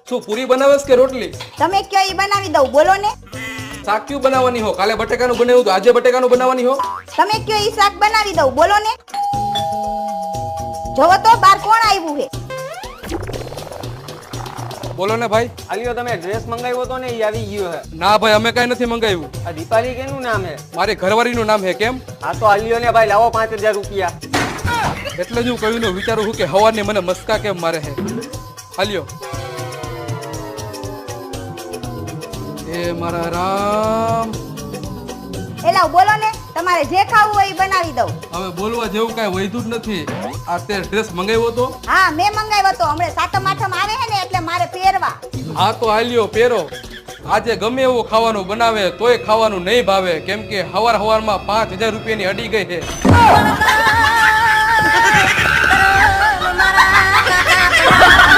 શું પૂરી બનાવેસ કે રોટલી? તમે કયો ઈ બનાવી દઉં, બોલો ને. શાક ક્યું બનાવવાની હો? કાલે બટેકાનું બનાવ્યું તો આજે બટેકાનું બનાવવાની હો? તમે કયો ઈ શાક બનાવી દઉં, બોલો ને. જોવો તો બાર કોણ આવ્યું હે? બોલો ને ભાઈ. આલિયો તમે ડ્રેસ મંગાવ્યો તો ને એ આવી ગયો હે. ના ભાઈ, અમે કઈ નથી મંગાવ્યું. આ દીપાલી કેનું નામ હે? મારી ઘરવાળીનું નામ હે. કેમ? આ તો આલિયો ને ભાઈ લાવો 5000 રૂપિયા. એટલે જ હું કહ્યું ને, વિચારું છું કે હવારની મને મસ્કા કેમ મારે હે. હાલ્યો. એ મારા રામ. એલા બોલો ને, તમારે જે ખાવું હોય ઈ બનાવી દઉં. હવે બોલવા જેવું કઈ વૈધું જ નથી. આ તે ડ્રેસ મંગાવ્યો તો? હા, મેં મંગાવ્યો તો. હમણાં સાતમ આઠમ આવે હે ને એટલે મારે પહેરવા. હા તો હાલ્યો પહેરો. આજે ગમે એવું ખાવાનું બનાવે તોય ખાવાનું નહીં ભાવે, કેમ કે હવાર હવારમાં 5000 રૂપિયાની અડી ગઈ છે.